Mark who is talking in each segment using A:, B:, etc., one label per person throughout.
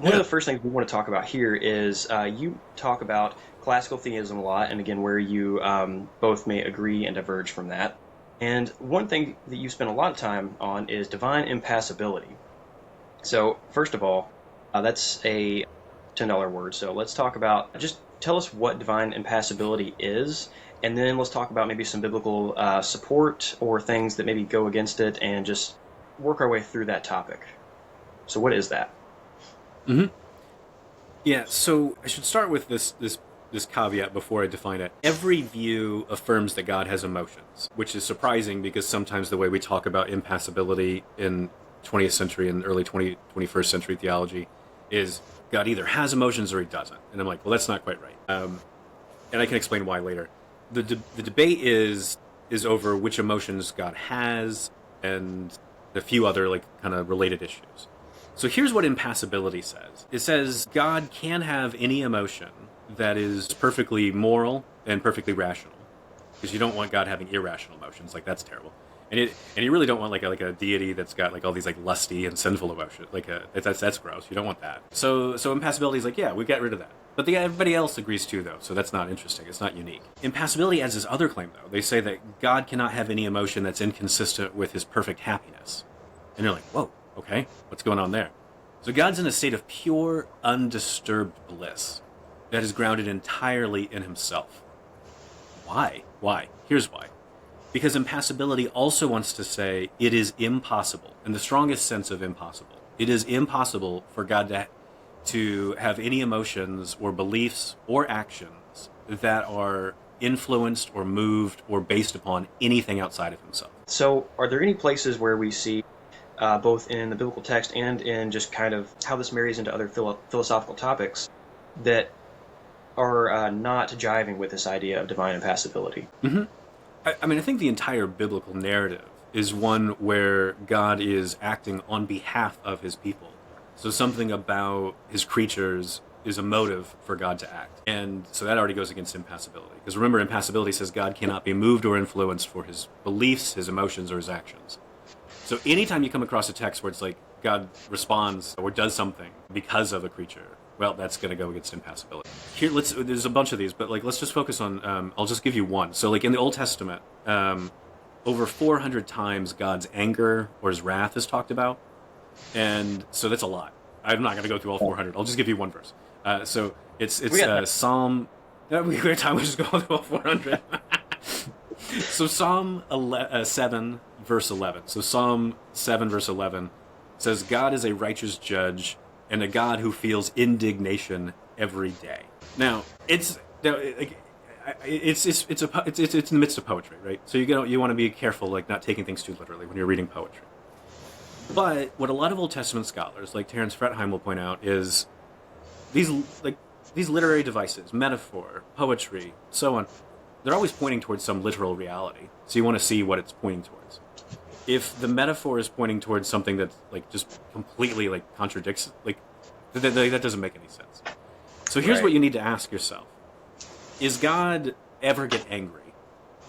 A: One of the first things we want to talk about here is you talk about classical theism a lot, and again, where you both may agree and diverge from that. And one thing that you spend a lot of time on is divine impassibility. So, first of all, that's a $10 word. So let's talk about just tell us what divine impassibility is, and then let's talk about maybe some biblical support or things that maybe go against it, and just work our way through that topic. So, what is that?
B: hmm Yeah, so I should start with this caveat before I define it. Every view affirms that God has emotions, which is surprising because sometimes the way we talk about impassibility in 20th century and early 21st century theology is God either has emotions or he doesn't. And I'm like, well, that's not quite right. And I can explain why later. The debate is over which emotions God has and a few other like kind of related issues. So here's what impassibility says. It says God can have any emotion that is perfectly moral and perfectly rational, because you don't want God having irrational emotions. Like that's terrible. And you really don't want like a deity that's got like all these like lusty and sinful emotions. That's gross. You don't want that. So impassibility is like, yeah, we got rid of that. But everybody else agrees too, though. So that's not interesting. It's not unique. Impassibility has this other claim, though. They say that God cannot have any emotion that's inconsistent with his perfect happiness. And you're like, whoa, okay, what's going on there? So God's in a state of pure, undisturbed bliss that is grounded entirely in himself. Why? Why? Here's why. Because impassibility also wants to say it is impossible, in the strongest sense of impossible. It is impossible for God to have any emotions or beliefs or actions that are influenced or moved or based upon anything outside of himself.
A: So, are there any places where we see, both in the biblical text and in just kind of how this marries into other philosophical topics, that are not jiving with this idea of divine impassibility?
B: Mm-hmm. I mean, I think the entire biblical narrative is one where God is acting on behalf of his people. So something about his creatures is a motive for God to act. And so that already goes against impassibility. Because remember, impassibility says God cannot be moved or influenced for his beliefs, his emotions, or his actions. So anytime you come across a text where it's like God responds or does something because of a creature, well, that's going to go against impassibility. Here, there's a bunch of these, but like let's just focus on. I'll just give you one. So like in the Old Testament, over 400 times God's anger or his wrath is talked about, and so that's a lot. I'm not going to go through all 400. I'll just give you one verse. So it's Psalm. We got time. We just go through all 400. So Psalm 7 verse 11. So Psalm 7 verse 11 says, "God is a righteous judge and a God who feels indignation every day." Now it's in the midst of poetry, right? So you want to be careful, like not taking things too literally when you're reading poetry. But what a lot of Old Testament scholars, like Terence Fretheim, will point out is these literary devices, metaphor, poetry, so on. They're always pointing towards some literal reality. So you want to see what it's pointing towards. If the metaphor is pointing towards something that like just completely like contradicts, like that doesn't make any sense. So here's
A: Right.
B: what you need to ask yourself: is God ever get angry?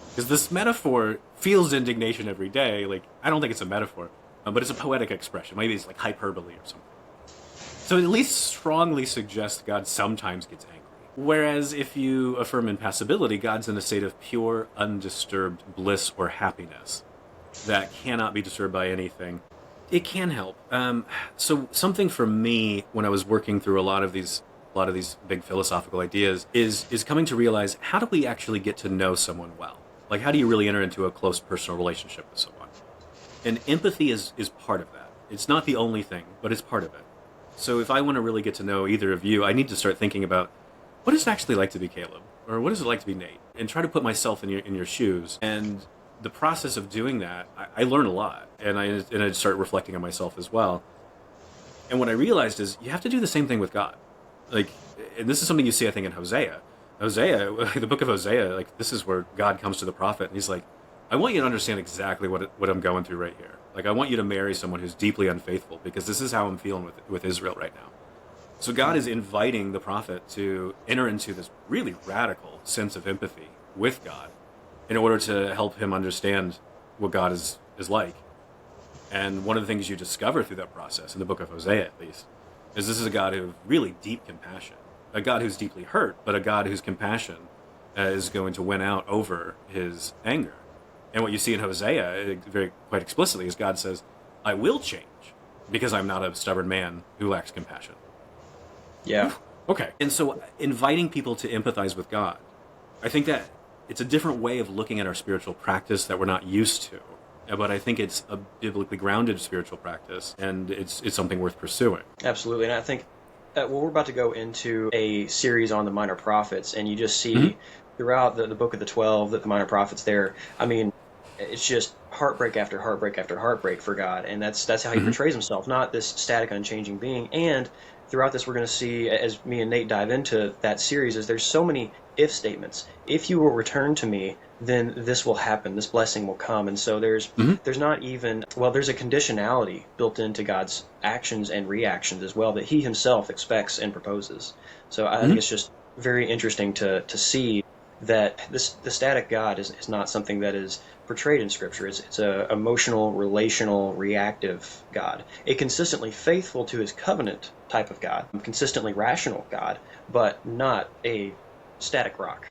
B: Because this metaphor feels indignation every day. Like I don't think it's a metaphor, but it's a poetic expression. Maybe it's like hyperbole or something. So it at least strongly suggests God sometimes gets angry. Whereas if you affirm impassibility, God's in a state of pure, undisturbed bliss or happiness that cannot be disturbed by anything. It can help. So something for me when I was working through a lot of these big philosophical ideas is coming to realize, how do we actually get to know someone well? Like, how do you really enter into a close personal relationship with someone? And empathy is part of that. It's not the only thing, but it's part of it. So if I want to really get to know either of you, I need to start thinking about, what is it actually like to be Caleb? Or what is it like to be Nate? And try to put myself in your shoes. And the process of doing that, I learn a lot. And I start reflecting on myself as well. And what I realized is you have to do the same thing with God. Like, and this is something you see, I think, in Hosea. The book of Hosea, like, this is where God comes to the prophet, and he's like, I want you to understand exactly what I'm going through right here. Like, I want you to marry someone who's deeply unfaithful, because this is how I'm feeling with Israel right now. So God is inviting the prophet to enter into this really radical sense of empathy with God in order to help him understand what God is like. And one of the things you discover through that process, in the book of Hosea at least, is this is a God of really deep compassion, a God who's deeply hurt, but a God whose compassion is going to win out over his anger. And what you see in Hosea, quite explicitly, is God says, I will change because I'm not a stubborn man who lacks compassion.
A: Yeah.
B: Okay. And so inviting people to empathize with God, I think that it's a different way of looking at our spiritual practice that we're not used to. But I think it's a biblically grounded spiritual practice, and it's something worth pursuing.
A: Absolutely. And I think, well, we're about to go into a series on the minor prophets, and you just see throughout the book of the 12 that the minor prophets there, I mean, it's just heartbreak after heartbreak after heartbreak for God, and that's how he portrays himself, not this static, unchanging being. And throughout this, we're going to see, as me and Nate dive into that series, is there's so many if statements. If you will return to me, then this will happen. This blessing will come. And so there's not even, well, there's a conditionality built into God's actions and reactions as well that he himself expects and proposes. So I think it's just very interesting to see that the static God is not something that is portrayed in Scripture. It's a emotional, relational, reactive God, a consistently faithful to his covenant type of God, a consistently rational God, but not a static rock.